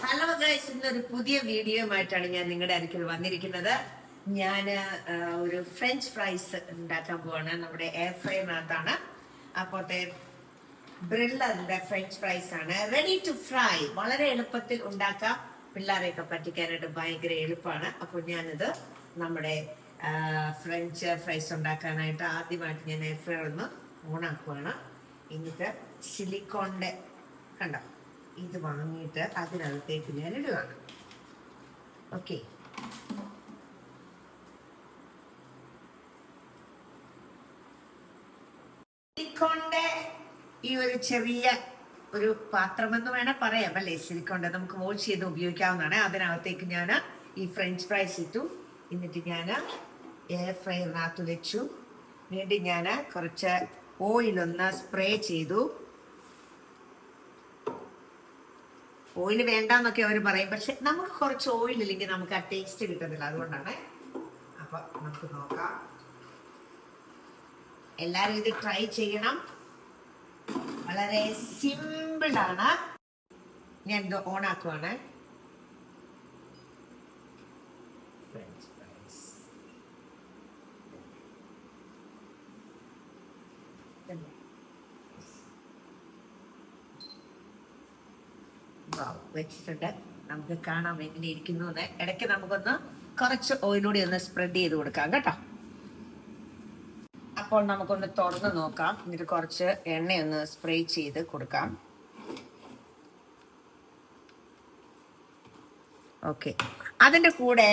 Hello guys, ഇന്നൊരു പുതിയ വീഡിയോയുമായിട്ടാണ് ഞാൻ നിങ്ങളുടെ അടുക്കൽ വന്നിരിക്കുന്നത്. ഞാൻ ഒരു ഫ്രഞ്ച് ഫ്രൈസ് ഉണ്ടാക്കാൻ പോവാണ്. നമ്മുടെ എയർ ഫ്രൈനകത്താണ്. അപ്പോഴത്തെ ബ്രില്ലറിന്റെ ഫ്രഞ്ച് ഫ്രൈസ് ആണ്. Ready to fry. വളരെ എളുപ്പത്തിൽ ഉണ്ടാക്കാം. പിള്ളേരെയൊക്കെ പറ്റിക്കാനായിട്ട് ഭയങ്കര എളുപ്പമാണ്. അപ്പോൾ ഞാനിത് നമ്മുടെ ഫ്രഞ്ച് ഫ്രൈസ് ഉണ്ടാക്കാനായിട്ട് ആദ്യമായിട്ട് ഞാൻ എയർ ഫ്രൈ ഒന്ന് ഓണാക്കുവാണ്. എന്നിട്ട് സിലിക്കോണിന്റെ കണ്ടോ ഇത് വാങ്ങിയിട്ട് അതിനകത്തേക്ക് ഞാൻ ഇടുകയാണ്. ഓക്കെ, സിലിക്കോണിന്റെ ഈ ഒരു ചെറിയ ഒരു പാത്രമെന്ന് വേണേൽ പറയാം അല്ലേ. സിലിക്കോണിന്റെ നമുക്ക് വാഷ് ചെയ്ത് ഉപയോഗിക്കാവുന്നതാണ്. അതിനകത്തേക്ക് ഞാൻ ഈ ഫ്രഞ്ച് ഫ്രൈസ് ഇട്ടു. എന്നിട്ട് ഞാൻ എയർ ഫ്രൈനകത്ത് വെച്ചു. വീണ്ടും ഞാൻ കുറച്ച് ഓയിലൊന്ന് സ്പ്രേ ചെയ്തു. ഓയിൽ വേണ്ടെന്നൊക്കെ അവർ പറയും, പക്ഷെ നമുക്ക് കുറച്ച് ഓയിൽ ഇല്ലെങ്കിൽ നമുക്ക് ആ ടേസ്റ്റ് കിട്ടുന്നില്ല. അതുകൊണ്ടാണ്. അപ്പൊ നമുക്ക് നോക്കാം. എല്ലാരും ഇത് ട്രൈ ചെയ്യണം. വളരെ സിമ്പിൾ ആണ്. ഞാൻ ഇത് ഓൺ ആക്കുവാണ്. വെച്ചിട്ടുണ്ട്. നമുക്ക് കാണാം എങ്ങനെ ഇരിക്കുന്നു എന്ന്. ഇടയ്ക്ക് നമുക്കൊന്ന് കുറച്ച് ഓയിലൂടെ ഒന്ന് സ്പ്രെഡ് ചെയ്ത് കൊടുക്കാം കേട്ടോ. അപ്പോൾ നമുക്കൊന്ന് തുറന്ന് നോക്കാം. എന്നിട്ട് കുറച്ച് എണ്ണയൊന്ന് സ്പ്രേ ചെയ്ത് കൊടുക്കാം. ഓക്കെ, അതിൻ്റെ കൂടെ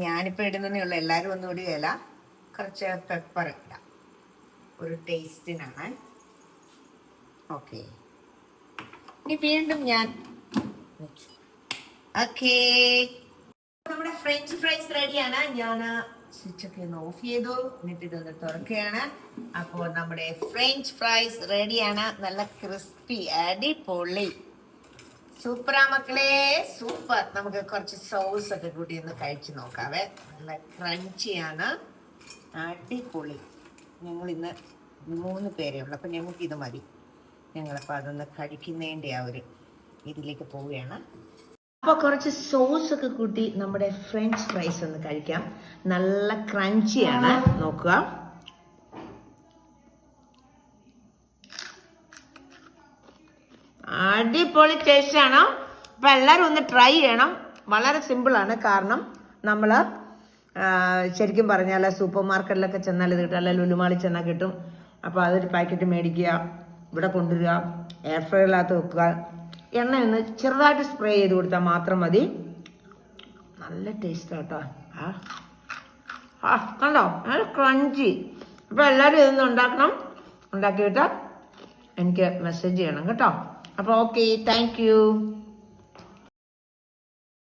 ഞാനിപ്പോൾ ഇടുന്നതേ ഉള്ളൂ. എല്ലാവരും ഒന്നും ഇടുകയില്ല. കുറച്ച് പെപ്പർ ഇടാം, ഒരു ടേസ്റ്റിനാണ്. ഓക്കെ, ഇനി വീണ്ടും ഞാൻ ഓക്കെ, നമ്മുടെ ഫ്രഞ്ച് ഫ്രൈസ് റെഡിയാണ്. ഞാൻ സ്വിച്ചൊക്കെ ഒന്ന് ഓഫ് ചെയ്തു. എന്നിട്ട് ഇതൊന്ന് തുറക്കുകയാണ്. അപ്പോൾ നമ്മുടെ ഫ്രഞ്ച് ഫ്രൈസ് റെഡിയാണ്. നല്ല ക്രിസ്പി, അടിപൊളി, സൂപ്പറാ മക്കളെ, സൂപ്പർ. നമുക്ക് കുറച്ച് സോസ് ഒക്കെ കൂട്ടി ഒന്ന് കഴിച്ചു നോക്കാവേ. നല്ല ക്രഞ്ചിയാണ്, അടിപൊളി. ഞങ്ങൾ ഇന്ന് 3 പേരേ ഉള്ളൂ. അപ്പം ഞങ്ങൾക്ക് ഇത് മതി. ഞങ്ങളപ്പോൾ അതൊന്ന് കഴിക്കുന്നതിൻ്റെ ആ ഒരു ഇതിലേക്ക് പോവുകയാണ്. അപ്പോൾ കുറച്ച് സോസ് ഒക്കെ കൂട്ടി നമ്മുടെ ഫ്രഞ്ച് ഫ്രൈസ് ഒന്ന് കഴിക്കാം. നല്ല ക്രഞ്ചിയാണ്, നോക്കുക. അടിപൊളി ടേസ്റ്റാണ്. അപ്പോൾ എല്ലാവരും ഒന്ന് ട്രൈ ചെയ്യണം. വളരെ സിമ്പിളാണ്. കാരണം നമ്മൾ ശരിക്കും പറഞ്ഞാൽ സൂപ്പർ മാർക്കറ്റിലൊക്കെ ചെന്നാൽ ഇത് കിട്ടും, അല്ലെങ്കിൽ ലുലുമാളിൽ ചെന്നാൽ കിട്ടും. അപ്പോൾ അതൊരു പാക്കറ്റ് മേടിക്കുക, ഇവിടെ കൊണ്ടുവരിക, എയർ ഫ്രൈറിനകത്ത് വെക്കുക, എണ്ണ ഒന്ന് ചെറുതായിട്ട് സ്പ്രേ ചെയ്ത് കൊടുത്താൽ മാത്രം മതി. നല്ല ടേസ്റ്റ് കേട്ടോ. കണ്ടോ, നല്ല ക്രഞ്ചി. അപ്പോൾ എല്ലാവരും ഇതൊന്ന് ഉണ്ടാക്കണം. ഉണ്ടാക്കിയിട്ട് എനിക്ക് മെസ്സേജ് ചെയ്യണം കേട്ടോ. അപ്പോൾ ഓക്കെ, താങ്ക് യു.